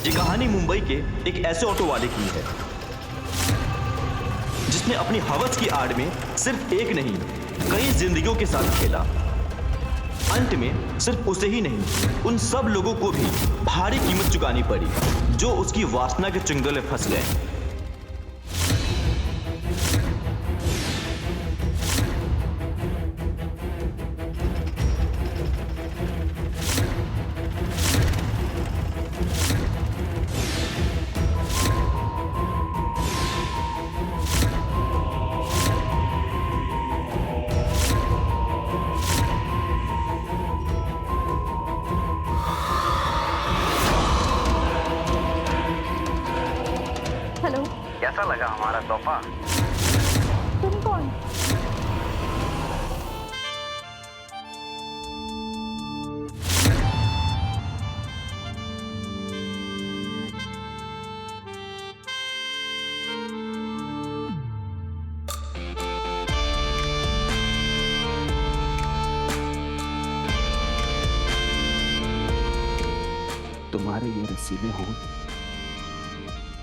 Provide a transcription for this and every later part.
ये कहानी मुंबई के एक ऐसे ऑटो वाले की है जिसने अपनी हवस की आड़ में सिर्फ एक नहीं कई जिंदगियों के साथ खेला। अंत में सिर्फ उसे ही नहीं उन सब लोगों को भी भारी कीमत चुकानी पड़ी जो उसकी वासना के चंगुल में फंस गए। हेलो, कैसा लगा हमारा तोहफा? तुम कौन? तुम्हारे ये रसीले हों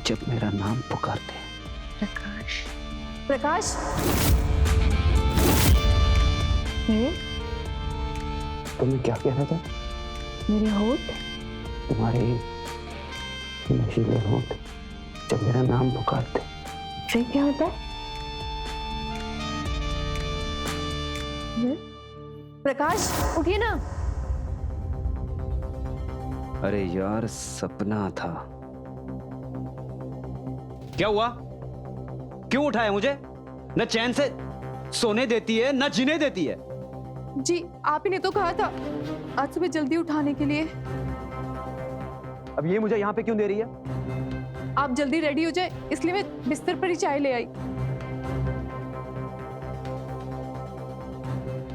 जब मेरा नाम पुकारते हैं। प्रकाश। प्रकाश? तुम्हें क्या कहना था? मेरे होठ? तुम्हारे नशीले होंठ जब मेरा नाम पुकारते। फिर क्या होता है? प्रकाश उठिए ना। अरे यार सपना था। क्या हुआ? क्यों उठाया मुझे? न चैन से सोने देती है न जीने देती है। जी आप ही ने तो कहा था आज सुबह जल्दी उठाने के लिए। अब ये मुझे यहाँ पे क्यों दे रही है? आप जल्दी रेडी हो जाए इसलिए मैं बिस्तर पर ही चाय ले आई।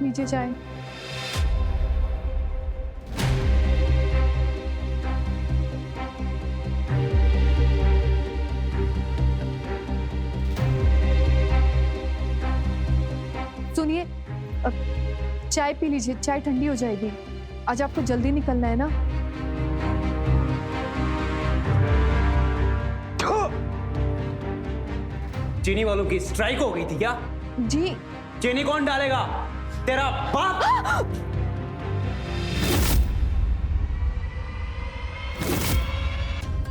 नीचे चाय। सुनिए, चाय पी लीजिए, चाय ठंडी हो जाएगी। आज आपको जल्दी निकलना है ना? चीनी वालों की स्ट्राइक हो गई थी क्या? जी। चीनी कौन डालेगा? तेरा बाप।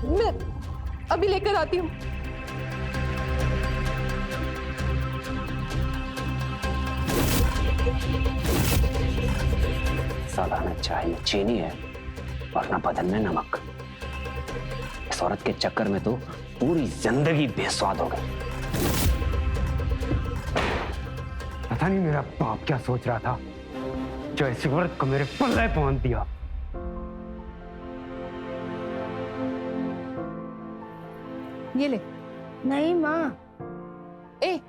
मैं अभी लेकर आती हूँ। साला न चाय में चीनी है और न बदन में नमक। इस औरत के चक्कर में तो पूरी जिंदगी बेस्वाद हो गई। पता नहीं मेरा बाप क्या सोच रहा था जो ऐसी औरत को मेरे पल्ले पहुंच दिया। ये ले। नहीं माँ। ए,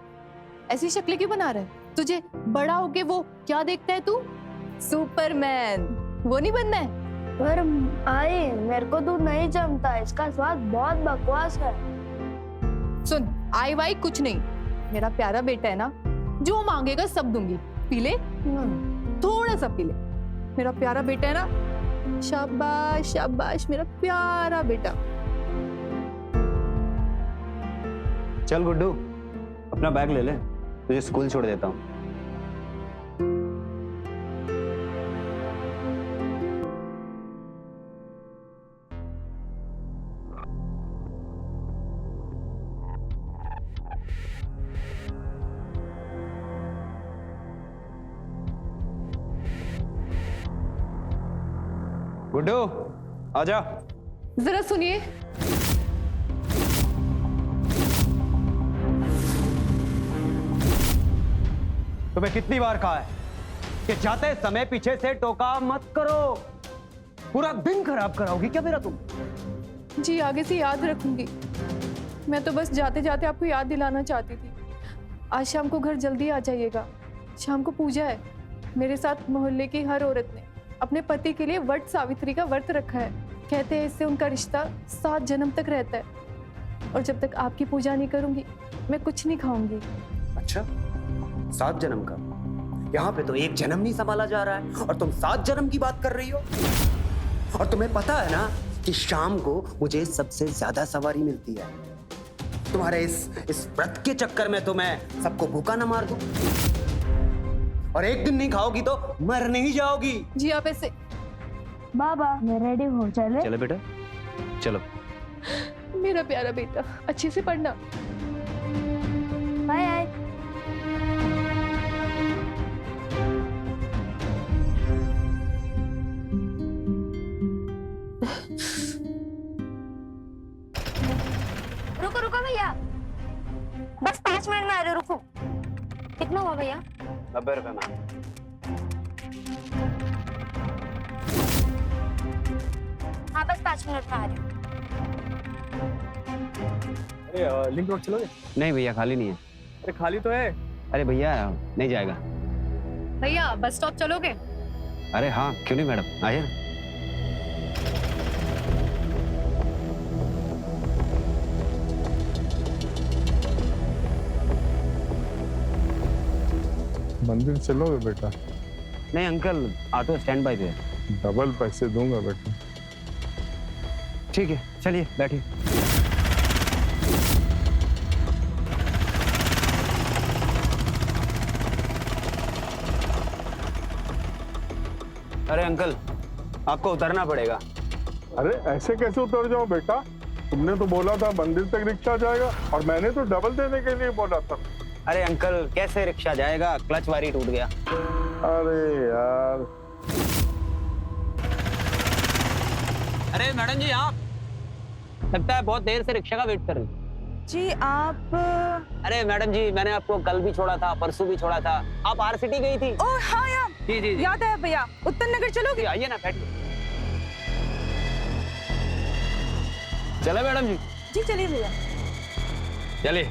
ऐसी शक्लें क्यों बना रहा है? तुझे बड़ा होके वो क्या देखता है तू? सुपरमैन। वो नहीं बनना है? पर आई मेरे को दूध नहीं जमता, इसका स्वाद बहुत बकवास है। सुन, आई वाई कुछ नहीं। मेरा प्यारा बेटा है ना, जो मांगेगा सब दूंगी। पी ले, थोड़ा सा पी ले। मेरा प्यारा बेटा है ना। शाबाश शाबाश मेरा प्यारा बेटा। चल गुड्डू, अपना बैग ले ले, तुझे स्कूल छोड़ देता हूँ। गुड्डू आजा। जरा सुनिए। तुम्हें कितनी बार कहा है कि जाते समय पीछे से टोका मत करो, पूरा दिन खराब कराओगी क्या मेरा तुम? जी आगे से याद रखूंगी। मैं तो बस जाते जाते आपको याद दिलाना चाहती थी। आज शाम को घर जल्दी आ जाइएगा। शाम को पूजा है। मेरे साथ मोहल्ले की हर औरत ने अपने पति के लिए वट सावित्री का व्रत रखा है। कहते हैं इससे उनका रिश्ता 7 जन्म तक रहता है। और जब तक आपकी पूजा नहीं करूंगी मैं कुछ नहीं खाऊंगी। अच्छा, 7 जन्म का? यहाँ पे तो 1 जन्म नहीं संभाला जा रहा है और तुम 7 जन्म की बात कर रही हो। और तुम्हें पता है ना कि शाम को मुझे सबसे ज्यादा सवारी मिलती है। तुम्हारे इस व्रत के चक्कर में तो मैं सबको भूखा ना मार दूं। और एक दिन नहीं खाओगी तो मर नहीं जाओगी। जी आप ऐसे। बाबा मैं रेडी हूँ, चले? चलो बेटा चलो। मेरा प्यारा बेटा, अच्छे से पढ़ना। Bye bye. रुको रुको भैया, बस 5 मिनट में आ रहे, रुको। कितना हुआ भैया? 90 रुपए मैम। हाँ बस 5 मिनट में आ रही हूँ। अरे लिंक रोड चलोगे? नहीं भैया खाली नहीं है। अरे खाली तो है। अरे भैया नहीं जाएगा। भैया बस स्टॉप चलोगे? अरे हाँ क्यों नहीं मैडम, आइए ना। मंदिर चलोगे बेटा? नहीं अंकल, ऑटो स्टैंड बाय पे है। डबल पैसे दूंगा बेटा। ठीक है चलिए बैठिए। अरे अंकल आपको उतरना पड़ेगा। अरे ऐसे कैसे उतर जाओ बेटा? तुमने तो बोला था मंदिर तक रिक्शा जाएगा और मैंने तो डबल देने के लिए बोला था। अरे अंकल कैसे रिक्शा जाएगा, क्लच वारी टूट गया। अरे यार। अरे मैडम जी आप, लगता है बहुत देर से रिक्शा का वेट कर रही। जी आप? अरे मैडम जी मैंने आपको कल भी छोड़ा था, परसों भी छोड़ा था। आप आर सिटी गई थी। ओह हाँ यार, जी जी जी। याद है भैया। उत्तम नगर चलोगे? आइए ना बैठिए। चलो मैडम जी। जी चलिए भैया। चलिए।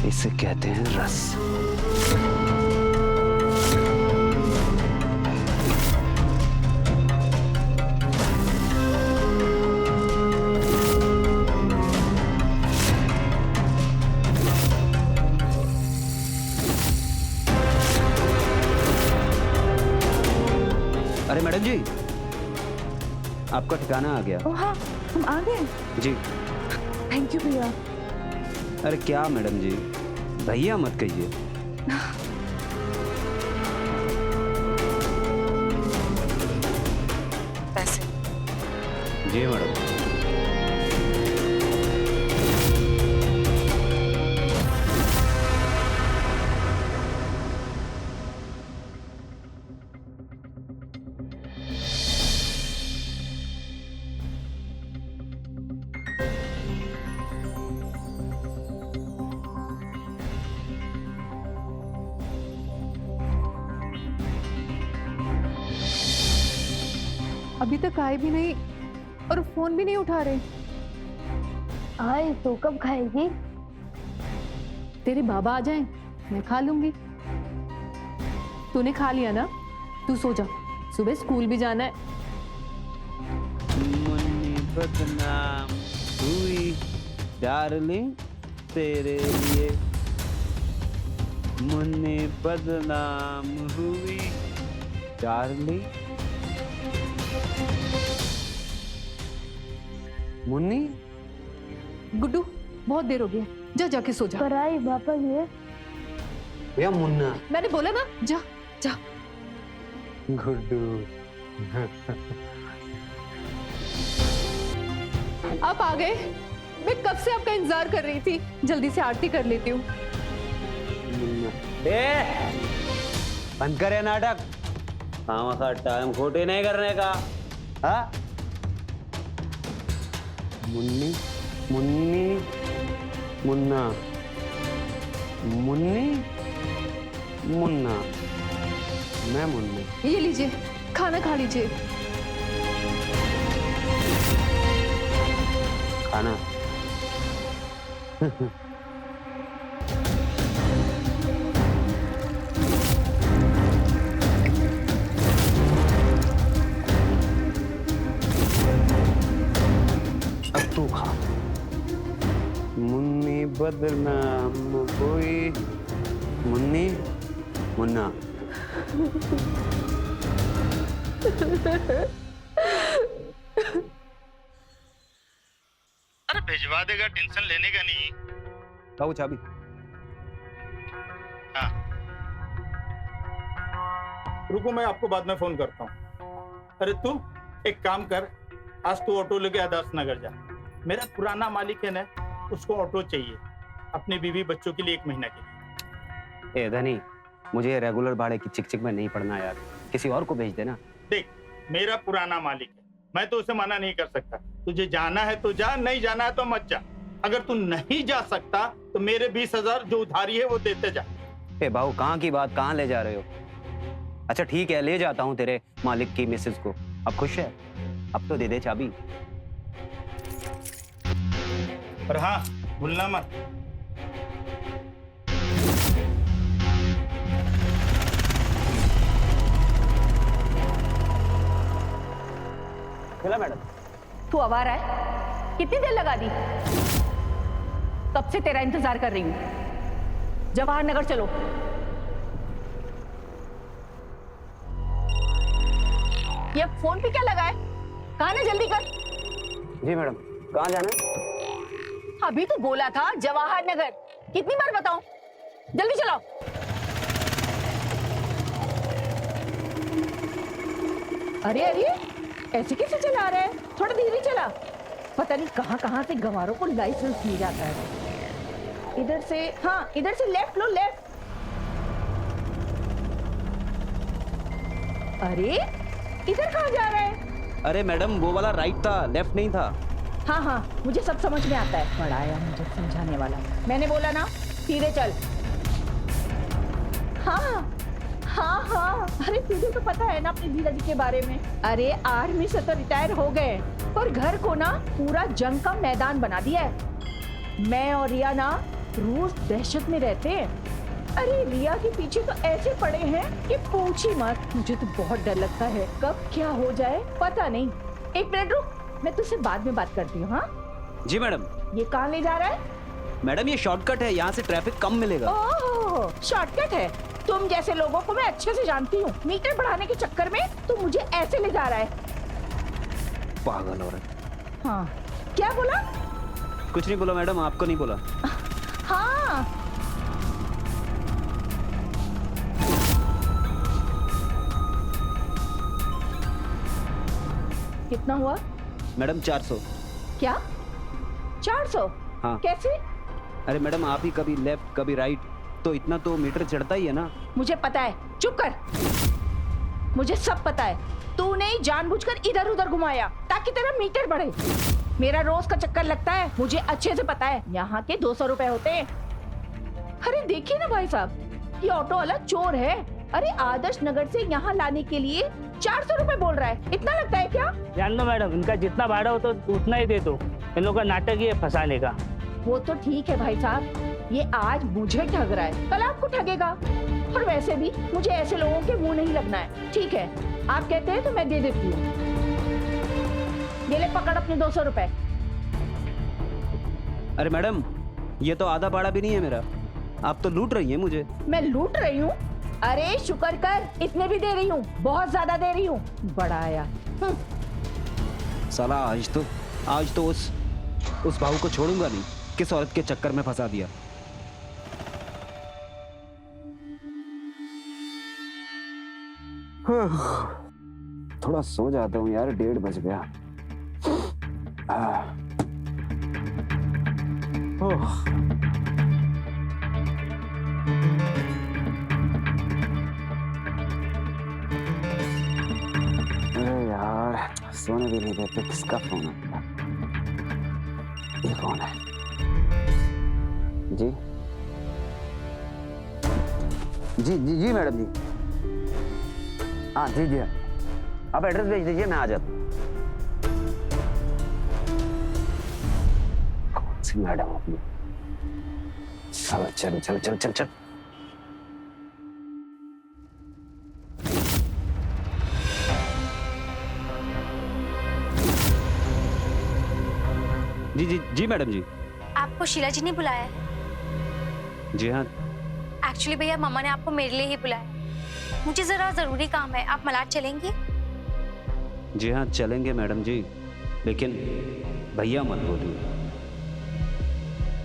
इसे कहते हैं रस। अरे मैडम जी आपका ठिकाना आ गया। ओह हाँ, हम आ गए। जी। थैंक यू भैया। अरे क्या मैडम जी, भैया मत कहिए। पैसे? जी मैडम। अभी तक आए भी नहीं और फोन भी नहीं उठा रहे। आए तो कब खाएगी? तेरे बाबा आ जाएं, मैं खा लूंगी। तूने खा लिया ना? तू सो जा, सुबह स्कूल भी जाना है। मुन्नी बदनाम हुई डार्लिंग तेरे लिए, मुन्नी बदनाम हुई डार्लिंग। मुन्नी? गुड्डू बहुत देर हो गई है, जा जाके सो जा। पर आई वापस ये। या मुन्ना? मैंने बोला ना, जा जा। गुड्डू। आप आ गए, मैं कब से आपका इंतजार कर रही थी। जल्दी से आरती कर लेती हूँ। बंद करे नाटक, खामा का टाइम खोटे नहीं करने का। हाँ मुन्नी मुन्नी मुन्ना मुन्नी मुन्ना मैं मुन्नी। ये लीजिए, खाना खा लीजिए। खाना अब तू खा। मुन्नी बदनाम कोई मुन्नी मुन्ना। अरे भिजवा देगा, टेंशन लेने का नहीं। लाओ चाबी। हाँ रुको, मैं आपको बाद में फोन करता हूँ। अरे तू एक काम कर, आज तू ऑटो लेके आदर्श नगर जा। मेरा पुराना मालिक है ना, उसको ऑटो चाहिए अपनी बीवी बच्चों के लिए 1 महीना के लिए। ए धनी, मुझे रेगुलर भाड़े की चिक चिक में नहीं पड़ना यार, किसी और को भेज देना। देख, मेरा पुराना मालिक है, मैं तो उसे मना नहीं कर सकता। तुझे जाना है तो जा, नहीं जाना है तो मत जा। अगर तू नहीं जा सकता तो मेरे 20,000 जो उधारी है वो देते जा। ए भाऊ, कहाँ की बात कहाँ ले जा रहे हो? अच्छा ठीक है, ले जाता हूँ तेरे मालिक की मिसेज को। अब खुश है? अब तो दे दे चाबी। पर हाँ, भूलना मत। चला मैडम। तू आवारा है? कितनी देर लगा दी? कब से तेरा इंतजार कर रही हूँ। जवाहर नगर चलो। ये फोन पे क्या लगा है? कहा ना, जल्दी कर। जी मैडम, कहाँ जाना है? अभी तो बोला था जवाहर नगर, कितनी बार बताऊं? जल्दी चलाओ। अरे अरे, ऐसे कैसे चला रहा है? थोड़ा धीरे चला। पता नहीं कहां से गंवारों को लाइसेंस मिल जाता है। इधर से, हाँ इधर से लेफ्ट लो, लेफ्ट। अरे इधर कहाँ जा रहा है? अरे मैडम, वो वाला राइट था, लेफ्ट नहीं था। हाँ हाँ, मुझे सब समझ में आता है। बड़ा आया मुझे समझाने वाला। मैंने बोला ना, सीधे चल। हाँ हाँ हाँ, अरे तुझे तो पता है ना अपने जीजा जी के बारे में। अरे आर्मी से तो रिटायर हो गए, पर घर को ना पूरा जंग का मैदान बना दिया है। मैं और रिया ना रोज दहशत में रहते हैं। अरे रिया के पीछे तो ऐसे पड़े हैं कि पूछी मत। मुझे तो बहुत डर लगता है, कब क्या हो जाए पता नहीं। 1 मिनट रुक, मैं तुझसे बाद में बात करती हूँ। हाँ जी मैडम। ये कहाँ ले जा रहा है? मैडम ये शॉर्टकट है, यहाँ से ट्रैफिक कम मिलेगा। ओह, शॉर्टकट है। तुम जैसे लोगों को मैं अच्छे से जानती हूँ। मीटर बढ़ाने के चक्कर में तू मुझे ऐसे ले जा रहा है। पागल औरत। हाँ, क्या बोला? कुछ नहीं बोला मैडम, आपको नहीं बोला। हाँ कितना हुआ? मैडम 400। क्या 400? हाँ। कैसे? अरे मैडम, आप ही कभी लेफ्ट कभी राइट, तो इतना तो मीटर चढ़ता ही है ना। मुझे पता है, चुप कर। मुझे सब पता है। तूने जानबूझकर इधर उधर घुमाया ताकि तेरा मीटर बढ़े। मेरा रोज का चक्कर लगता है, मुझे अच्छे से पता है। यहाँ के 200 रुपए होते हैं। अरे देखिए ना भाई साहब, ये ऑटो वाला चोर है। अरे आदर्श नगर से यहाँ लाने के लिए 400 रुपए बोल रहा है। इतना लगता है क्या? जान लो मैडम, इनका जितना भाड़ा हो तो उतना ही दे दो। इन लोगों का नाटक ही है फंसाने का। वो तो ठीक है भाई साहब, ये आज मुझे ठग रहा है, कल आपको ठगेगा। और वैसे भी मुझे ऐसे लोगों के मुंह नहीं लगना है। ठीक है, आप कहते हैं तो मैं दे देती हूँ। ये ले पकड़ अपने 200 रुपए। अरे मैडम, ये तो आधा भाड़ा भी नहीं है मेरा। आप तो लूट रही हैं मुझे। मैं लूट रही हूँ? अरे शुक्र कर, इतने भी दे रही हूँ, बहुत ज्यादा दे रही हूँ। बड़ा आया। साला आज तो उस भाऊ को छोड़ूंगा नहीं, किस औरत के चक्कर में फंसा दिया। थोड़ा सो जाता हूँ यार, 1:30 बज गया। अरे यार, सोने भी नहीं देते, किसका फोन आता है? कौन है? जी जी जी जी मैडम जी। हाँ जी जी, आप एड्रेस भेज दीजिए, मैं आ जाता हूँ। कौन सी मैडम अपनी? चलो चलो चलो चलो चलो चलो। जी जी जी मैडम जी। आपको शीला जी ने बुलाया है? जी हाँ। एक्चुअली भैया मम्मा ने आपको मेरे लिए ही बुलाया। मुझे जरा जरूरी काम है, आप मलाड चलेंगे? जी हाँ चलेंगे मैडम जी, लेकिन भैया मत बोलिए।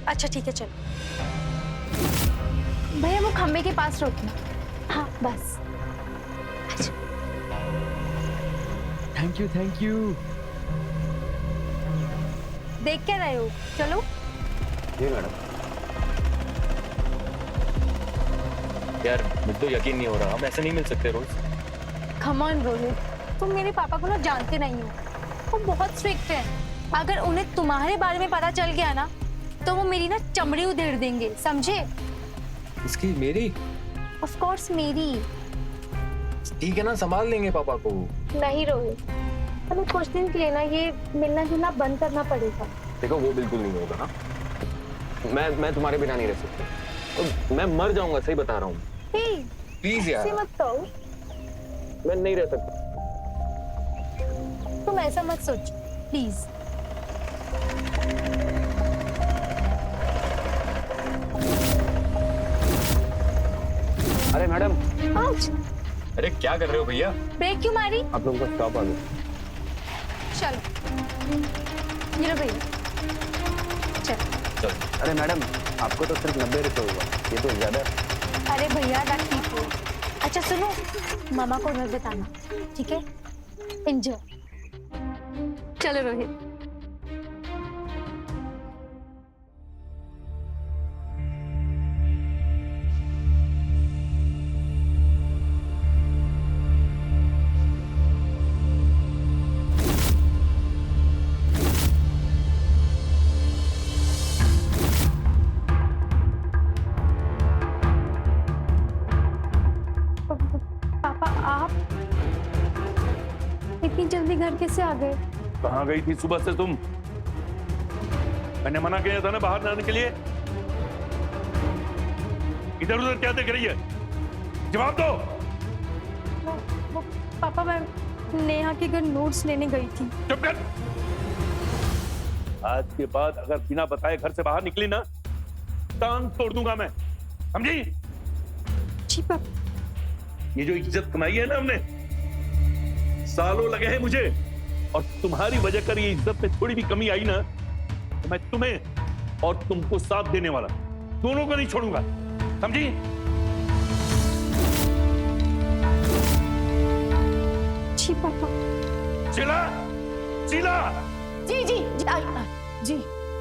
अच्छा ठीक है चलो। भैया वो खंबे के पास रोकना। हाँ बस। अच्छा। Thank you. देख क्या रहे हो, चलो। जी मैडम। यार मुझे तो यकीन नहीं हो रहा, हम ऐसे नहीं मिल सकते रोज। कम ऑन रोहित, तुम मेरे पापा को ना जानते नहीं हो, वो बहुत स्ट्रिक्ट हैं। अगर उन्हें तुम्हारे बारे में पता चल गया ना तो वो मेरी ना चमड़ी उधेड़ देंगे, समझे? इसकी मेरी? ऑफ कोर्स मेरी। ठीक है ना, संभाल लेंगे पापा को। नहीं रोहित, हमें कुछ दिन के लिए ना ये मिलना जुलना बंद करना पड़ेगा। देखो वो बिल्कुल नहीं होगा ना, मैं तुम्हारे बिना नहीं रह सकता, तो मैं मर जाऊंगा, सही बता रहा हूँ। प्लीज यार ऐसे मत कहो, मैं नहीं रह सकता। तुम ऐसा मत सोच प्लीज। अरे मैडम। अरे क्या कर रहे हो भैया? ब्रेक क्यों मारी? आप लोगों का स्टॉप आ गया। चलो ये लो भैया, चलो। अरे मैडम, आपको तो सिर्फ 90 रुपये होगा, ये तो ज्यादा है। अरे भैया रख लो। अच्छा सुनो, मामा को मत बताना, ठीक है? एंजॉय। चलो रोहित। इतनी जल्दी घर कैसे आ गए? कहाँ गई थी सुबह से तुम? मैंने मना किया था ना बाहर जाने के लिए। इधर उधर क्या देख रही है? जवाब दो। वो पापा, मैं नेहा के घर नोट्स लेने गई थी। चुप कर। आज के बाद अगर बिना बताए घर से बाहर निकली ना, टांग तोड़ दूंगा मैं, समझी? जी पापा। ये जो इज्जत कमाई है ना हमने, सालों लगे हैं मुझे, और तुम्हारी वजह कर ये इज्जत में थोड़ी भी कमी आई ना तो मैं तुम्हें और तुमको साथ देने वाला दोनों को नहीं छोड़ूंगा, समझी? जी पापा। शीला, शीला। जी जी जी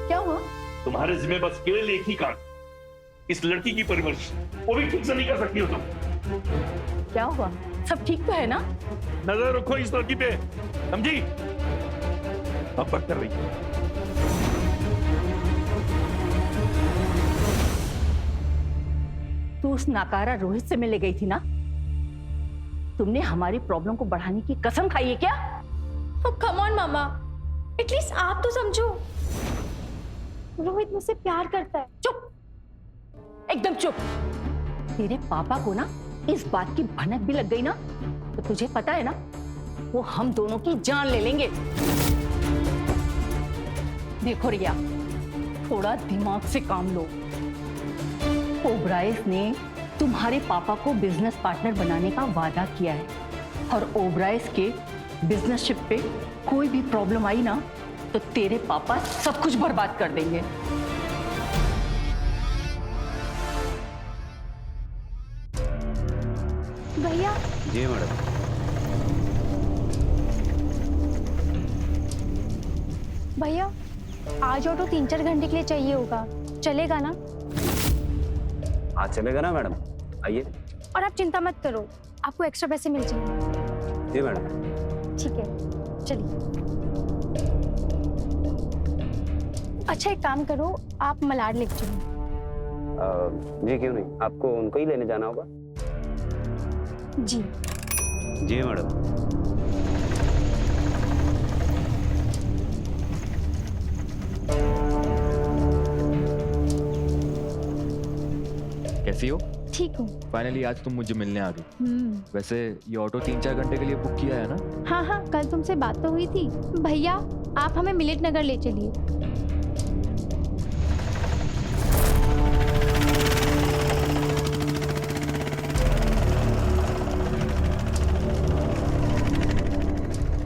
क्या हुआ? तुम्हारे जिम्मे बस केवल एक ही काम, इस लड़की की परवरिश, वो भी ठीक से नहीं कर सकती हो तुम। क्या हुआ? सब ठीक तो है ना? नजर रखो इस लड़की पे, समझी? अब बात कर रही है। तू उस नाकारा रोहित से मिलने गई थी ना? तुमने हमारी प्रॉब्लम को बढ़ाने की कसम खाई है क्या? कम ऑन मामा, एटलीस्ट आप तो समझो। रोहित मुझसे प्यार करता है। चुप, एकदम चुप। तेरे पापा को ना इस बात की भनक भी लग गई ना तो तुझे पता है ना, वो हम दोनों की जान ले लेंगे। देखो रिया, थोड़ा दिमाग से काम लो। ओबराइस ने तुम्हारे पापा को बिजनेस पार्टनर बनाने का वादा किया है, और ओबराइस के बिजनेसशिप पे कोई भी प्रॉब्लम आई ना तो तेरे पापा सब कुछ बर्बाद कर देंगे। भैया। जी मैडम। भैया आज ऑटो 3-4 घंटे के लिए चाहिए होगा, चलेगा ना? हाँ चलेगा ना मैडम, आइए। और आप चिंता मत करो, आपको एक्स्ट्रा पैसे मिल जाएंगे। जी मैडम। ठीक है चलिए। अच्छा एक काम करो, आप मलाड लेके चलो। जी क्यों नहीं, आपको उनको ही लेने जाना होगा। जी जी मैडम। कैसी हो? ठीक हूँ। फाइनली आज तुम मुझे मिलने आ गई। वैसे ये ऑटो 3-4 घंटे के लिए बुक किया है ना? हाँ हाँ, कल तुमसे बात तो हुई थी। भैया आप हमें मिलिट नगर ले चलिए।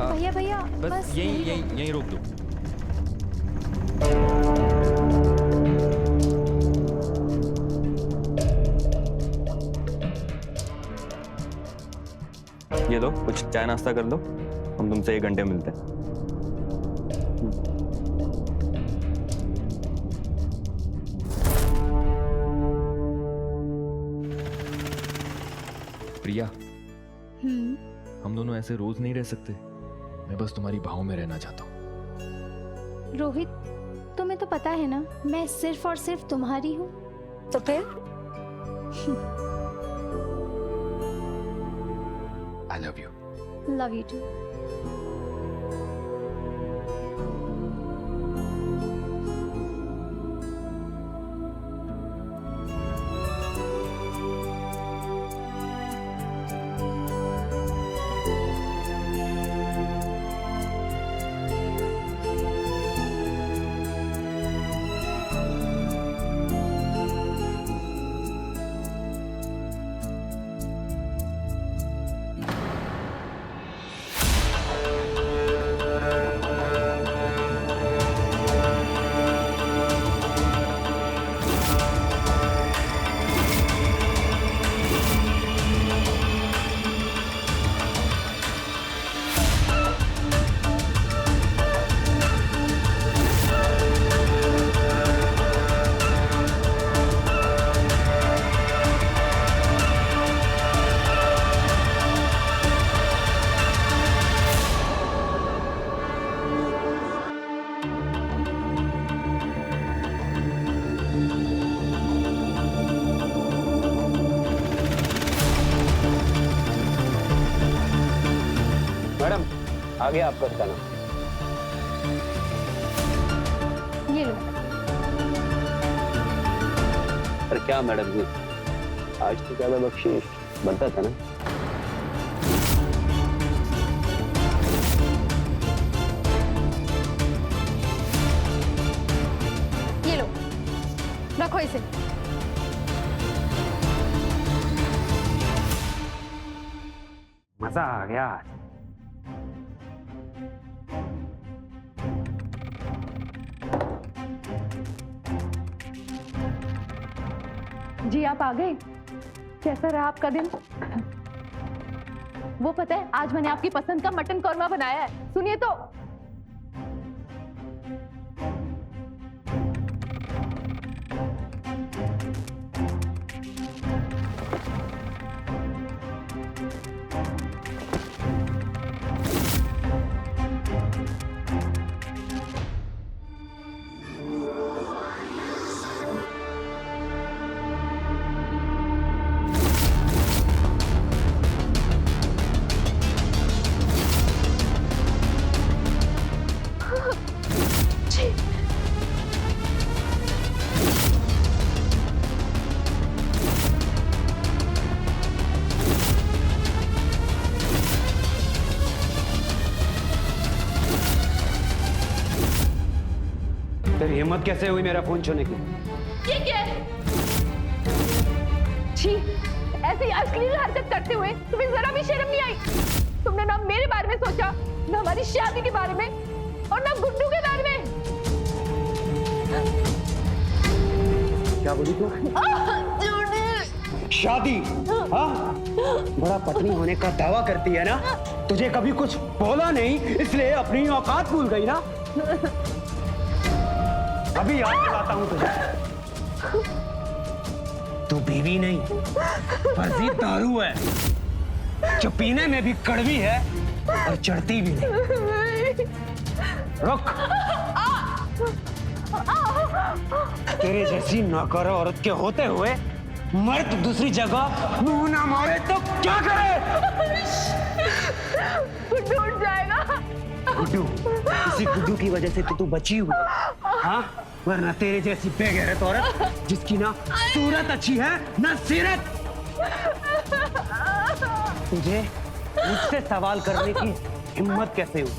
भैया भैया बस यहीं रोक दो। ये लो, कुछ चाय नाश्ता कर लो, हम तुमसे 1 घंटे मिलते हैं। प्रिया, हम दोनों ऐसे रोज नहीं रह सकते। मैं बस तुम्हारी बाहों में रहना चाहता हूँ। रोहित, तुम्हें तो पता है ना, मैं सिर्फ और सिर्फ तुम्हारी हूँ। तो फिर I love you. Love you too. Madam आ गया आपका ठिकाना। ये लो। पर क्या मैडम जी, आज तो ज्यादा बख्शीश बनता था ना। ये लो, रखो इसे। मजा आ गया। जी आप आ गए। कैसा रहा आपका दिन? वो पता है, आज मैंने आपकी पसंद का मटन कौरमा बनाया है, सुनिए तो। तेरी हिम्मत कैसे हुई मेरा फोन छूने की? ये क्या है? छी, ऐसी अश्लील हरकत करते हुए तुम्हें जरा भी शर्म नहीं आई? तुमने ना मेरे बारे में सोचा, ना हमारी शादी के बारे में, और ना गुड्डू के बारे में। क्या बोली तू? शादी? हाँ? बड़ा पत्नी होने का दावा करती है ना? तुझे कभी कुछ बोला नहीं, इसलिए अपनी औकात भूल गई ना? अभी याद दिलाता हूं तुझे। तू बीवी नहीं, फर्जी दारू है, जो पीने में भी कड़वी है और चढ़ती भी नहीं। रुक। तेरे जैसी नौकर औरत के होते हुए मर्द दूसरी जगह मुंह ना मारे तो क्या करे? गुड्डू उठ जाएगा। गुड्डू, इसी गुड्डू की वजह से तो तू बची हुई, हाँ? वरना तेरे जैसी बेगैरत औरत जिसकी ना सूरत अच्छी है ना सीरत, तुझे मुझसे सवाल करने की हिम्मत कैसे हुई?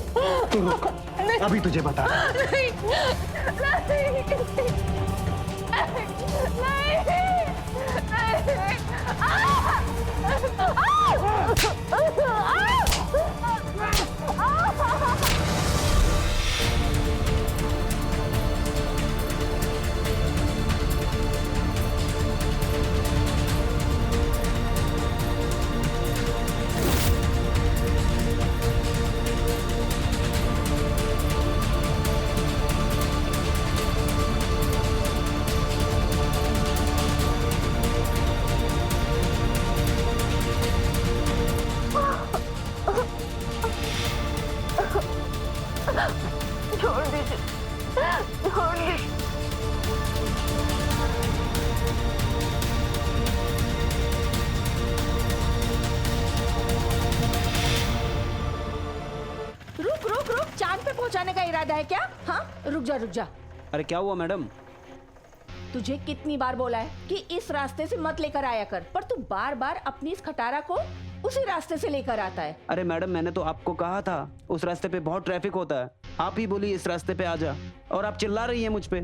तू रुक, अभी तुझे बता। नहीं, छोड़ दीजिए, छोड़ दीजिए। रुक रुक रुक, चांद पे पहुंचाने का इरादा है क्या? हाँ, रुक जा रुक जा। अरे क्या हुआ मैडम? तुझे कितनी बार बोला है कि इस रास्ते से मत लेकर आया कर, पर तू बार बार अपनी इस खटारा को उसी रास्ते से लेकर आता है। अरे मैडम, मैंने तो आपको कहा था उस रास्ते पे बहुत ट्रैफिक होता है, आप ही बोली इस रास्ते पे आ जा, और आप चिल्ला रही हैं मुझ पे।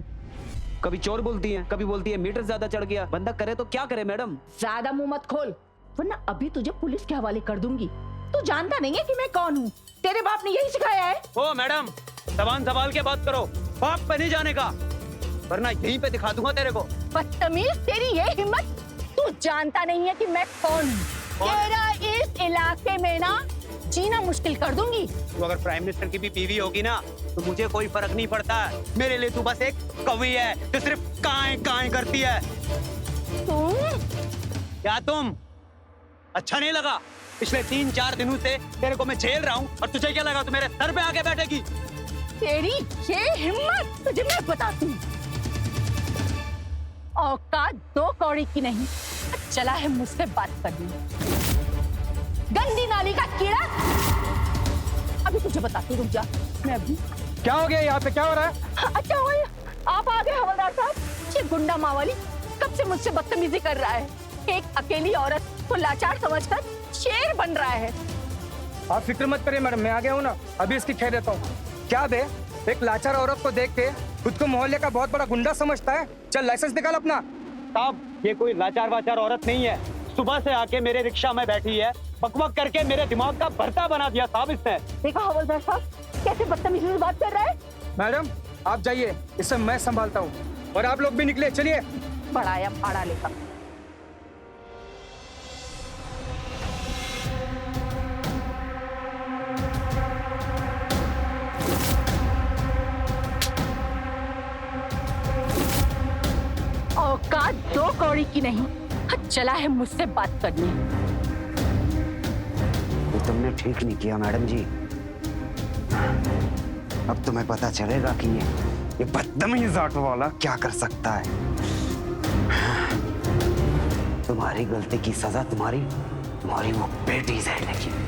कभी चोर बोलती हैं, कभी बोलती है मीटर ज्यादा चढ़ गया। बंदा करे तो क्या करे मैडम? ज्यादा मुंह मत खोल, वरना अभी तुझे पुलिस के हवाले कर दूंगी। तू जानता नहीं है कि मैं कौन हूँ? तेरे बाप ने यही सिखाया है। ओ मैडम, जबान संभाल के बात करो, बाप पे नहीं जाने का, वरना यहीं पे दिखा दूंगा तेरे को। बदतमीज, तेरी ये हिम्मत! तू जानता नहीं है कि मैं कौन हूँ? तेरा इस इलाके में ना जीना मुश्किल कर दूंगी। तू अगर प्राइम मिनिस्टर की भी बीवी होगी ना तो मुझे कोई फर्क नहीं पड़ता। मेरे लिए तू बस एक कवि है जो सिर्फ काएं काएं करती है। तुम? क्या तुम? अच्छा नहीं लगा? पिछले 3-4 दिनों से तेरे को मैं झेल रहा हूँ और तुझे क्या लगा तू मेरे सर पे आके बैठेगी? तेरी ये हिम्मत, तुझे मैं बताती हूँ। औकात 2 कौड़ी की नहीं, चला है मुझसे बात करनी। गंदी नाली का कीड़ा, अभी तुझे बताती, रुक जा। मैं अभी। क्या हो गया यहाँ पे? क्या हो रहा है? अच्छा हो गया, आप आ गए हवलदार साहब। ये गुंडा मावाली कब से मुझसे बदतमीजी कर रहा है। एक अकेली औरत को लाचार समझकर शेर बन रहा है। आप फिक्र मत करिए मैडम, मैं आ गया हूँ ना, अभी इसकी खैर देता हूँ। क्या बे, एक लाचार औरत को देख के खुद को मोहल्ले का बहुत बड़ा गुंडा समझता है? चल लाइसेंस निकाल अपना। साहब, ये कोई लाचार वाचार औरत नहीं है, सुबह से आके मेरे रिक्शा में बैठी है, बकबक करके मेरे दिमाग का भरता बना दिया साहब इसने। देखा हवलदार साहब कैसे बदतमीजी से बात कर रहा है। मैडम आप जाइए, इसे मैं संभालता हूँ, और आप लोग भी निकले, चलिए। बढ़ाया भाड़ा लेकर। औकात 2 कौड़ी की नहीं, चला है मुझसे बात करनी। ये तुमने ठीक नहीं किया मैडम जी। अब तुम्हें पता चलेगा कि ये बदतमीज ऑटो वाला क्या कर सकता है। तुम्हारी गलती की सजा तुम्हारी वो बेटी सहेगी।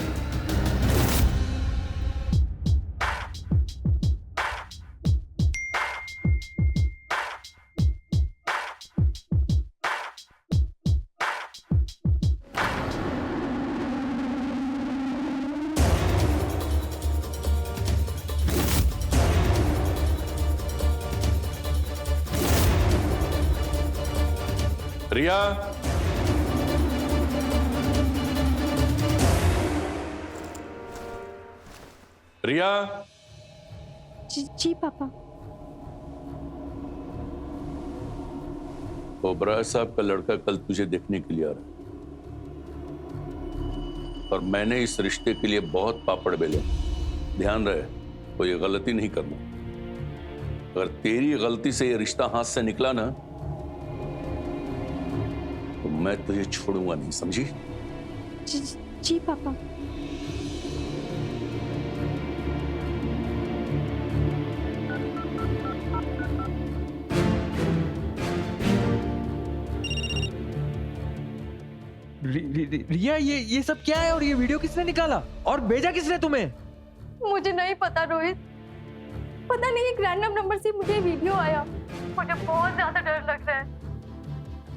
रिया, रिया। जी पापा। ओबराय साहब का लड़का कल तुझे देखने के लिए आ रहा है, और मैंने इस रिश्ते के लिए बहुत पापड़ बेले। ध्यान रहे, कोई गलती नहीं करना। अगर तेरी गलती से ये रिश्ता हाथ से निकला ना तो मैं तुझे छोड़ूंगा नहीं, समझी? जी पापा। रिया, ये सब क्या है और ये वीडियो किसने निकाला और भेजा किसने तुम्हें? मुझे नहीं पता रोहित, पता नहीं एक रैंडम नंबर से मुझे वीडियो आया। मुझे बहुत ज्यादा डर लग रहा है।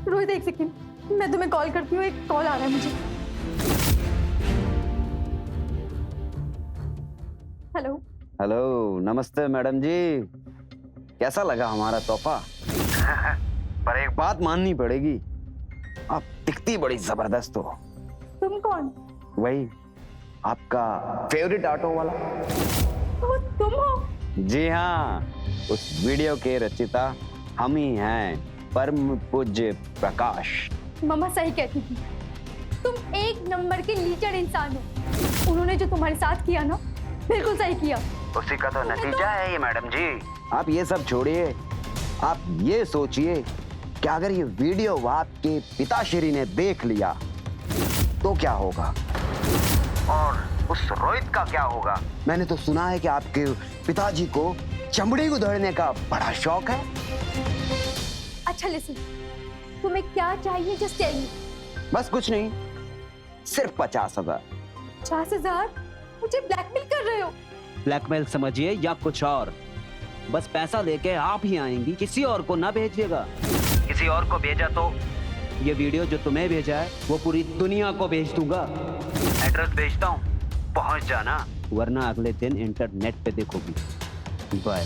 रोहित एक सेकंड, मैं तुम्हें कॉल करती हूँ, एक कॉल आ रहा है मुझे। हेलो। हेलो, नमस्ते मैडम जी। कैसा लगा हमारा तोहफा? पर एक बात माननी पड़ेगी, आप दिखती बड़ी जबरदस्त हो। तुम कौन? वही आपका फेवरेट ऑटो वाला। वो तुम हो? जी हाँ, उस वीडियो के रचयिता हम ही हैं, परम पूज्य प्रकाश। मम्मा सही कहती थी, तुम एक नंबर के लीचड़ इंसान हो। उन्होंने जो तुम्हारे साथ किया ना, बिल्कुल सही किया। उसी का तो नतीजा है ये मैडम जी। आप ये सब छोड़िए, आप ये सोचिए कि अगर ये वीडियो आपके पिताश्री ने देख लिया तो क्या होगा, और उस रोहित का क्या होगा। मैंने तो सुना है कि आपके पिताजी को चमड़ी उधेड़ने का बड़ा शौक है। अच्छा लिसन, तुम्हें क्या चाहिए, जस्ट टेल मी। बस कुछ नहीं, सिर्फ 50,000। 50,000? मुझे ब्लैकमेल कर रहे हो? ब्लैकमेल समझिए या कुछ और, बस पैसा लेके आप ही आएंगी, किसी और को ना भेजिएगा। किसी और को भेजा तो ये वीडियो जो तुम्हें भेजा है वो पूरी दुनिया को भेज दूंगा। एड्रेस भेजता हूँ, पहुंच जाना, वरना अगले दिन इंटरनेट पे देखोगी। बाय।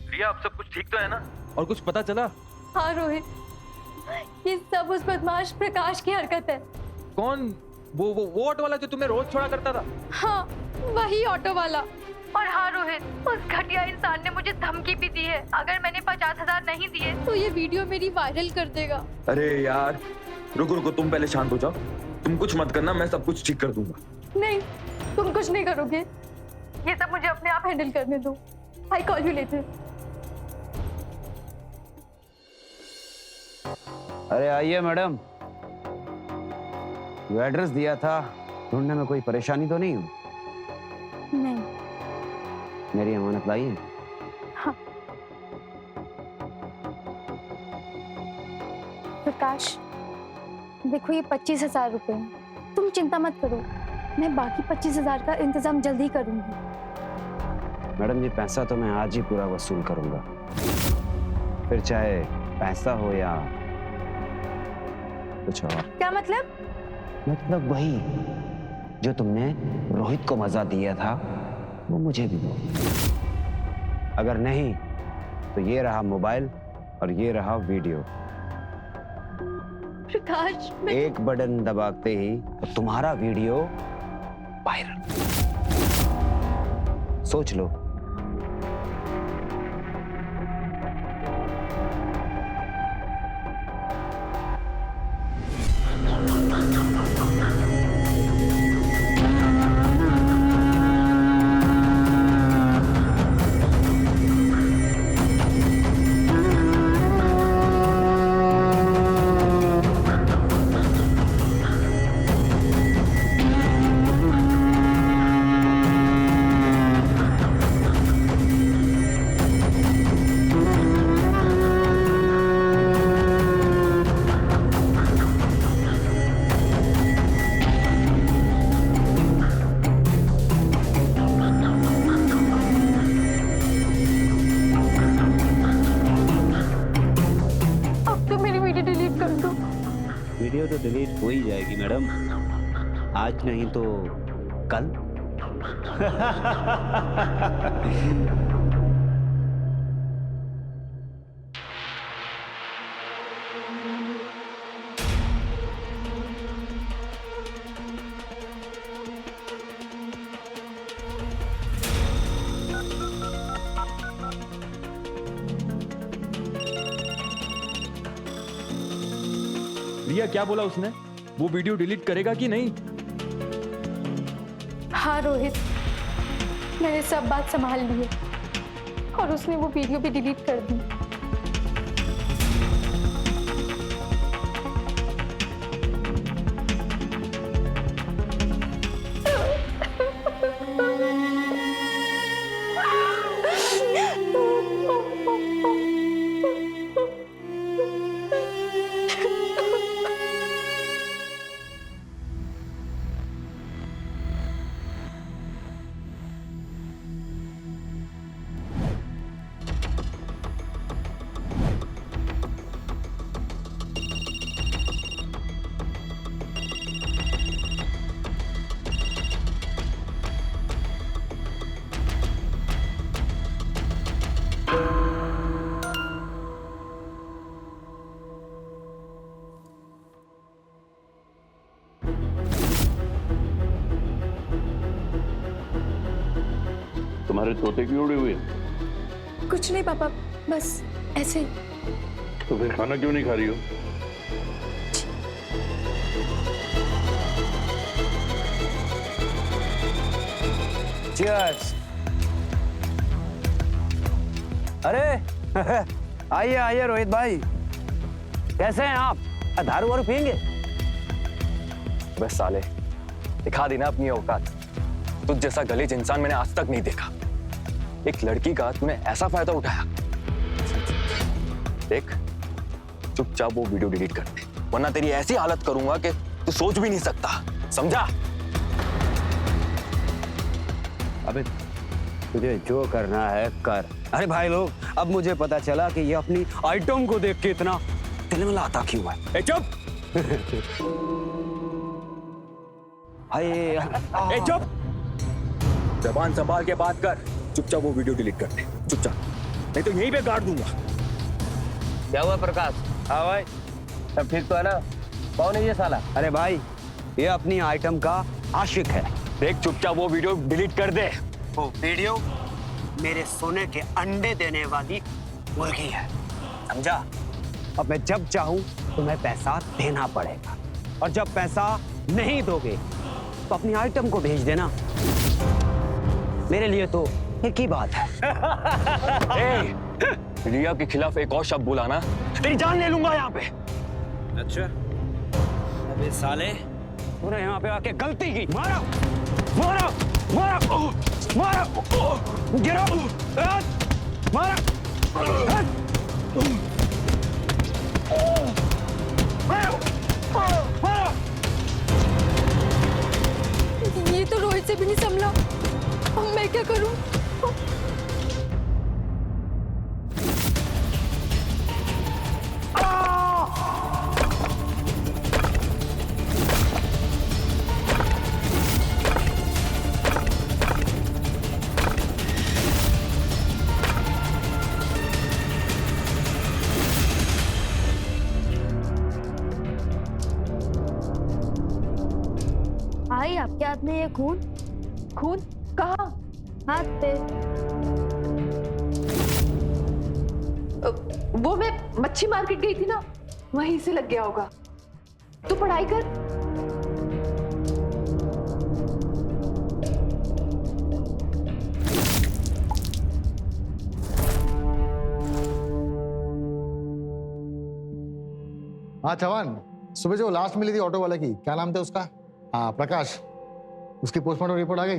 रिया, अब सब कुछ ठीक तो है ना? और कुछ पता चला? हाँ रोहित, ये सब उस बदमाश प्रकाश की हरकत है। कौन? वो ऑटो वाला जो तुम्हें रोज छोड़ा करता था? हाँ, वही ऑटो वाला। और हाँ रोहित, उस घटिया इंसान ने मुझे धमकी भी दी है, अगर मैंने 50,000 नहीं दिए तो ये वीडियो मेरी वायरल कर देगा। अरे यार, रुको, तुम पहले शांत हो जाओ। तुम कुछ मत करना, मैं सब कुछ ठीक कर दूंगा। नहीं, तुम कुछ नहीं करोगे, ये सब मुझे अपने आप हैंडल करने दो। I call you later. अरे आइए मैडम, जो एड्रेस दिया था ढूंढने में कोई परेशानी तो नहीं हो? नहीं। मेरी अमानत लाइए। हाँ। प्रकाश, देखो ये 25,000 रुपए हैं, तुम चिंता मत करो, मैं बाकी 25,000 का इंतजाम जल्दी करूंगी। मैडम जी, पैसा तो मैं आज ही पूरा वसूल करूंगा, फिर चाहे पैसा हो या कुछ और। क्या मतलब? मतलब वही जो तुमने रोहित को मजा दिया था वो मुझे भी दो। अगर नहीं तो ये रहा मोबाइल और ये रहा वीडियो। प्रकाश, एक बटन दबाते ही तो तुम्हारा वीडियो वायरल। सोच लो। वीडियो तो डिलीट हो ही जाएगी मैडम, आज नहीं तो कल। रिया, क्या बोला उसने? वो वीडियो डिलीट करेगा कि नहीं? हाँ रोहित, मैंने सब बात संभाल ली है और उसने वो वीडियो भी डिलीट कर दी। तुम्हारे तोते क्यों उड़े हुए? कुछ नहीं पापा, बस ऐसे ही। तो फिर खाना क्यों नहीं खा रही हो? Cheers! अरे आइए आइए रोहित भाई, कैसे हैं आप? दारू वारू पियेंगे? बस साले, दिखा दी ना अपनी औकात। तुझ जैसा गलीज इंसान मैंने आज तक नहीं देखा। एक लड़की का तूने ऐसा फायदा उठाया। देख, चुपचाप वो वीडियो डिलीट कर दे, वरना तेरी ऐसी हालत करूंगा कि तू सोच भी नहीं सकता, समझा? अबे तुझे जो करना है कर। अरे भाई लोग, अब मुझे पता चला कि ये अपनी आइटम को देख के इतना तिलमिलाता क्यों है। ए चुप! ए चुप! जबान संभाल के बात कर। चुपचाप वो वीडियो डिलीट कर दे, चुपचाप, नहीं तो यहीं पे गाड़ दूंगा। क्या हुआ प्रकाश? हाँ भाई, सब ठीक तो है ना? कौन है ये साला? अरे भाई, ये अपनी आइटम का आशिक है। देख, चुपचाप वो वीडियो डिलीट कर दे। वो वीडियो मेरे सोने के अंडे देने वाली मुर्गी है, समझा? अब मैं जब चाहूं तुम्हें पैसा देना पड़ेगा, और जब पैसा नहीं दोगे तो अपनी आइटम को भेज देना। मेरे लिए तो एक ही बात है। रिया के खिलाफ एक और शब्द बोला ना, तेरी जान ले लूंगा यहाँ पे। अच्छा, अबे साले, तूने यहाँ पे आके गलती की। मारो मारो मारो मारो, गिरो, मारो, ये तो रोहित से भी नहीं संभला। अब मैं क्या करूं? आई, आपके हाथ में ये खून? खून कहाँ? हाथ पे। वो मैं मच्छी मार्केट गई थी ना, वहीं से लग गया होगा। तू पढ़ाई कर। हाँ चौहान, सुबह जो लास्ट मिली थी ऑटो वाले की, क्या नाम था उसका? हाँ प्रकाश, उसकी पोस्टमार्टम रिपोर्ट आ गई?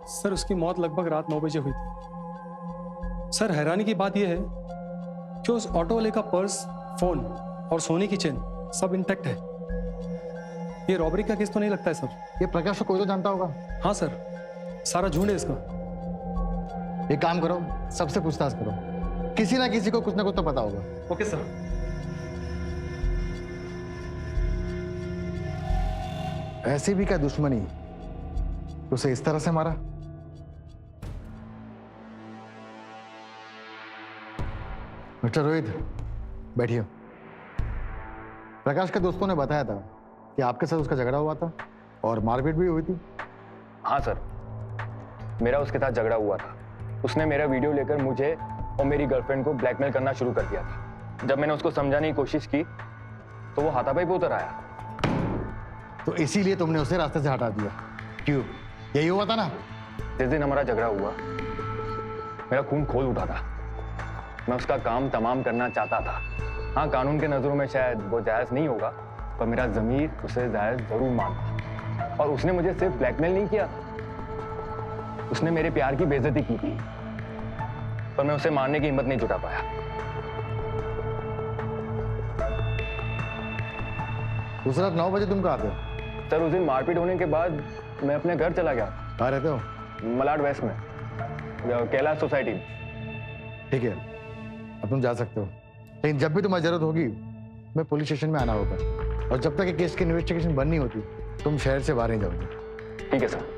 सर उसकी मौत लगभग रात 9 बजे हुई थी। सर हैरानी की बात यह है कि उस ऑटो वाले का पर्स, फोन और सोने की चेन सब इंटैक्ट है। ये रॉबरी का केस तो नहीं लगता है सर। ये प्रकाश को कोई तो जानता होगा। हाँ सर, सारा झूठ है इसका। एक काम करो, सबसे पूछताछ करो, किसी ना किसी को कुछ ना कुछ तो पता होगा। Okay sir. ऐसे भी क्या दुश्मनी, उसे इस तरह से मारा? मिस्टर रोहित, बैठिए। प्रकाश के दोस्तों ने बताया था कि आपके साथ उसका झगड़ा हुआ था और मारपीट भी हुई थी। हाँ सर, मेरा उसके साथ झगड़ा हुआ था। उसने मेरा वीडियो लेकर मुझे और मेरी गर्लफ्रेंड को ब्लैकमेल करना शुरू कर दिया था। जब मैंने उसको समझाने की कोशिश की तो वो हाथापाई पे उतर आया। तो इसीलिए तुमने उसे रास्ते से हटा दिया, क्यों? यही हुआ था ना? जिस दिन हमारा झगड़ा हुआ, मेरा खून खोल उठा था। मैं उसका काम तमाम करना चाहता था। हाँ, कानून के नजरों में शायद वो जायज नहीं होगा, पर मेरा ज़मीर उसे जायज जरूर मानता। और उसने मुझे सिर्फ ब्लैकमेल नहीं किया, उसने मेरे प्यार की बेइज्जती की थी, पर मैं उसे मारने की हिम्मत नहीं जुटा पाया। उस रात 9 बजे तुम कहाँ थे? सर, उस दिन मारपीट होने के बाद मैं अपने घर चला गया। कहाँ रहते हो? मलाड वेस्ट में, कैलाश सोसाइटी में। ठीक है, अब तुम जा सकते हो, लेकिन जब भी तुम्हारी जरूरत होगी मैं पुलिस स्टेशन में आना होगा, और जब तक ये केस की इन्वेस्टिगेशन बंद नहीं होती तुम शहर से बाहर नहीं जाओगे। ठीक है सर।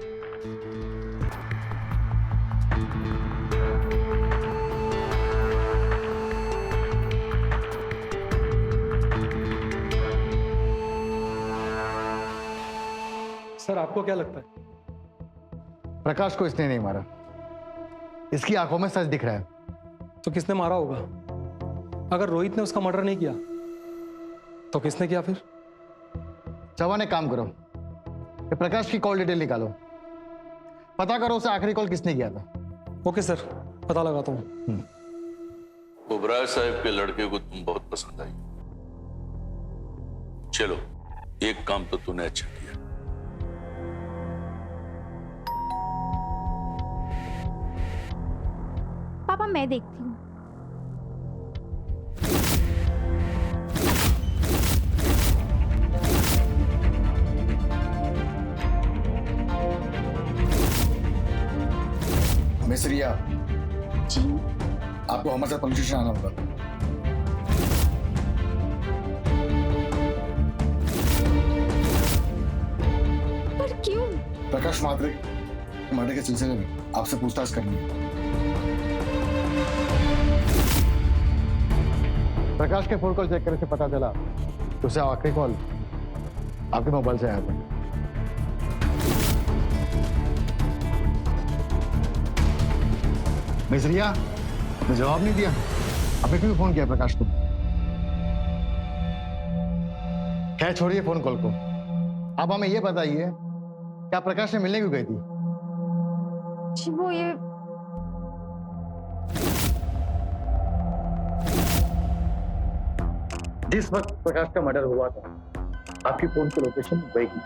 सर आपको क्या लगता है? प्रकाश को इसने नहीं मारा, इसकी आंखों में सच दिख रहा है। तो किसने मारा होगा? अगर रोहित ने उसका मर्डर नहीं किया तो किसने किया फिर? चौहान एक काम करो, ये प्रकाश की कॉल डिटेल निकालो, पता करो उसे आखिरी कॉल किसने किया था। ओके सर, पता लगाता हूँ। ओबराय साहब के लड़के को तुम बहुत पसंद आई। चलो, एक काम तो तूने अच्छा किया। पापा मैं देखती हूँ। मिस रिया, जी आपको हमारे साथ पुलिस स्टेशन आना होगा। पर क्यों? प्रकाश मात्रे मर्डर के सिलसिले में आपसे पूछताछ करनी है। प्रकाश के फोन कॉल चेक करने से पता चला कि उसे आखिरी कॉल आपके मोबाइल से आया था। मिस रिया, आपने जवाब नहीं दिया, आपने क्यों फोन किया प्रकाश को? खैर छोड़िए फोन कॉल को, अब हमें यह बताइए क्या प्रकाश से मिलने क्यों गई थी? जी वो ये जिस वक्त प्रकाश का मर्डर हुआ था आपकी फोन की लोकेशन वही की।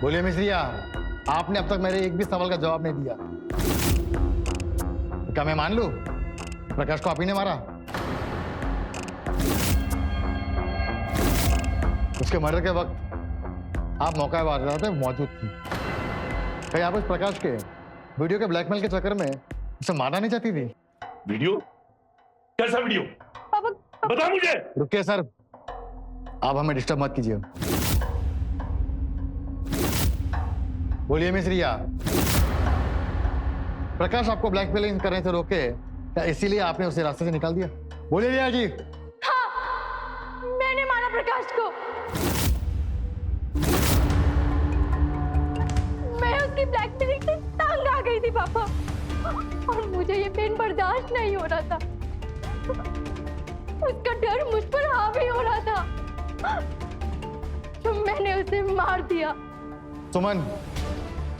बोलिए मिस रिया, आपने अब तक मेरे एक भी सवाल का जवाब नहीं दिया। क्या मैं मान लूं प्रकाश को आप ही ने मारा? उसके मर्डर के वक्त आप मौका वारदात में मौजूद थी। कहीं आप उस प्रकाश के वीडियो के ब्लैकमेल के चक्कर में उसे मारना नहीं चाहती थी? वीडियो? कैसा वीडियो? बता मुझे। रुकिए सर, आप हमें डिस्टर्ब मत कीजिए। बोलिए मिस रिया, प्रकाश आपको ब्लैकमेलिंग करने से रोके क्या इसीलिए आपने उसे रास्ते से निकाल दिया? बोलिए रिया जी। हाँ, मैंने मारा प्रकाश को। मैं उसकी ब्लैकमेलिंग से तंग आ गई थी पापा, और मुझे ये पेन बर्दाश्त नहीं हो रहा था। उसका डर मुझ पर हावी हो रहा था, तो मैंने उसे मार दिया। सुमन,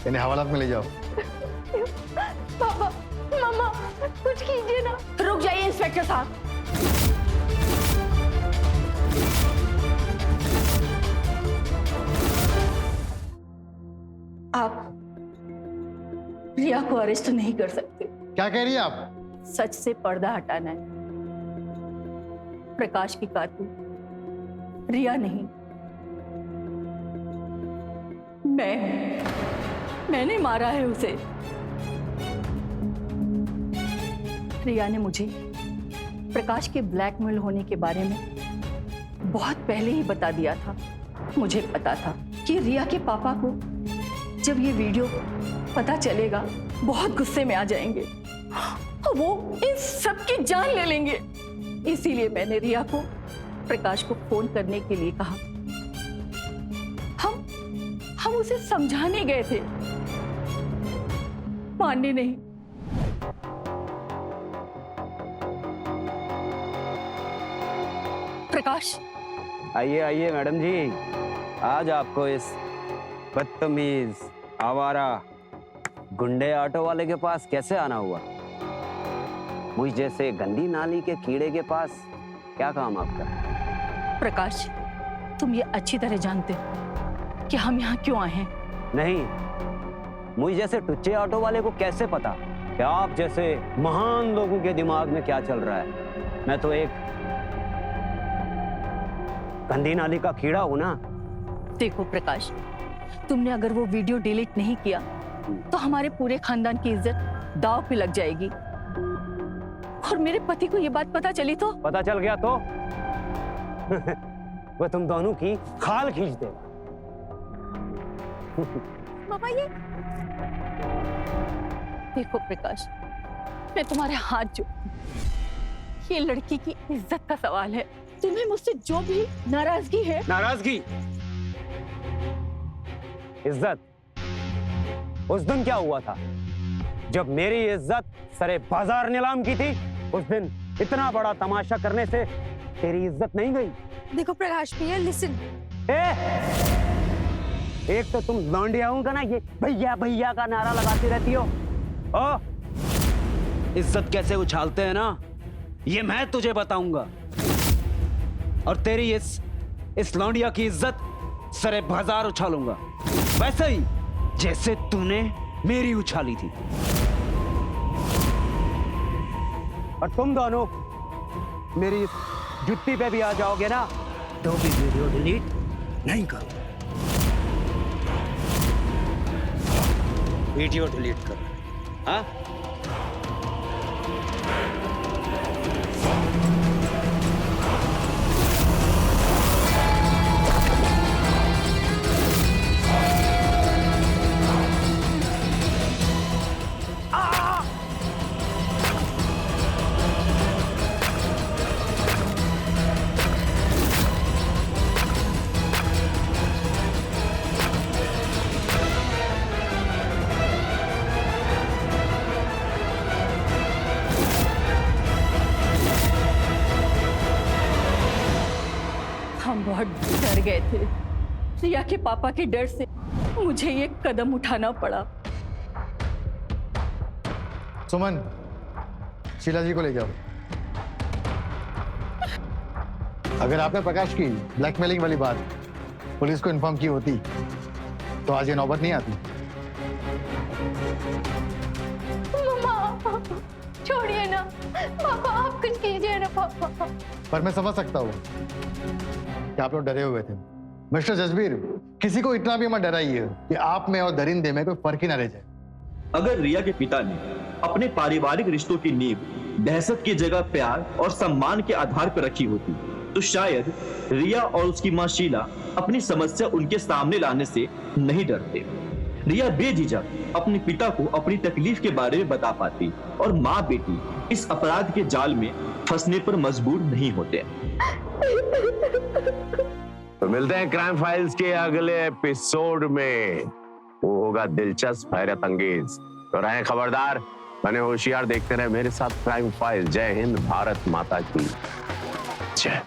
इन्हें हवालात में ले जाओ। पापा, मम्मा, कुछ कीजिए ना। रुक जाइए इंस्पेक्टर साहब। आप रिया को अरेस्ट नहीं कर सकते। क्या कह रही है आप? सच से पर्दा हटाना है। प्रकाश की कातिल रिया नहीं, मैंने मारा है उसे। रिया ने मुझे प्रकाश के ब्लैकमेल होने के बारे में बहुत पहले ही बता दिया था। मुझे पता था कि रिया के पापा को जब ये वीडियो पता चलेगा बहुत गुस्से में आ जाएंगे, वो इन सब की जान ले लेंगे। इसीलिए मैंने रिया को प्रकाश को फोन करने के लिए कहा। हम उसे समझाने गए थे, मानने नहीं। प्रकाश, आइए आइए मैडम जी, आज आपको इस बदतमीज आवारा गुंडे ऑटो वाले के पास कैसे आना हुआ? मुझ जैसे गंदी नाली के कीड़े के पास क्या काम आपका? प्रकाश, तुम ये अच्छी तरह जानते हो कि हम यहाँ क्यों आए हैं। नहीं, मुझ जैसे टुच्चे ऑटो वाले को कैसे पता कि आप जैसे महान लोगों के दिमाग में क्या चल रहा है? मैं तो एक गंदी नाली का कीड़ा हूं ना। देखो प्रकाश, तुमने अगर वो वीडियो डिलीट नहीं किया तो हमारे पूरे खानदान की इज्जत दांव पे लग जाएगी, और मेरे पति को ये बात पता चली तो? पता चल गया तो वो तुम दोनों की खाल खींच देगा। पापा, ये देखो प्रकाश, मैं तुम्हारे हाथ जोड़ती हूं। ये लड़की की इज्जत का सवाल है। तुम्हें मुझसे जो भी नाराजगी है। नाराजगी, इज्जत, उस दिन क्या हुआ था जब मेरी इज्जत सरे बाजार नीलाम की थी? उस दिन इतना बड़ा तमाशा करने से तेरी इज्जत नहीं गई? देखो प्रकाश भैया, लिसन। एक तो तुम लौंडियाओं का ना ये भैया भैया का नारा लगाती रहती हो। ओ, इज्जत कैसे उछालते हैं ना, ये मैं तुझे बताऊंगा। और तेरी इस लौंडिया की इज्जत सरे बाजार उछालूंगा, वैसे ही जैसे तूने मेरी उछाली थी। और तुम दोनों मेरी इस जुत्ती पे भी आ जाओगे ना तो भी वीडियो डिलीट नहीं करो। वीडियो डिलीट करो, हाँ? हम बहुत डर गए थे। रिया के पापा के डर से मुझे ये कदम उठाना पड़ा। सुमन, शीला जी को ले जाओ। अगर आपने प्रकाश की ब्लैकमेलिंग वाली बात पुलिस को इन्फॉर्म की होती तो आज ये नौबत नहीं आती। मम्मा, छोड़िए ना पापा, आप कुछ कीजिए ना पापा। पर मैं समझ सकता हूँ कि आप लोग डरे हुए थे। मिस्टर जसबीर, किसी को इतना भी मत डराइए कि आप में और दरिंदे में कोई फर्क ही ना रह जाए। अगर रिया के पिता ने अपने पारिवारिक रिश्तों की नींव दहशत की जगह प्यार और सम्मान के आधार पर रखी होती तो शायद रिया और उसकी मां शीला अपनी समस्या उनके सामने लाने से नहीं डरते। रिया बेझिझक अपने पिता को अपनी तकलीफ के बारे में बता पाती और माँ बेटी इस अपराध के जाल में फंसने पर मजबूर नहीं होते। तो मिलते हैं क्राइम फाइल्स के अगले एपिसोड में। वो होगा दिलचस्प, हैरत अंगेज। तो रहें खबरदार, बने होशियार, देखते रहे मेरे साथ क्राइम फाइल। जय हिंद, भारत माता की जय।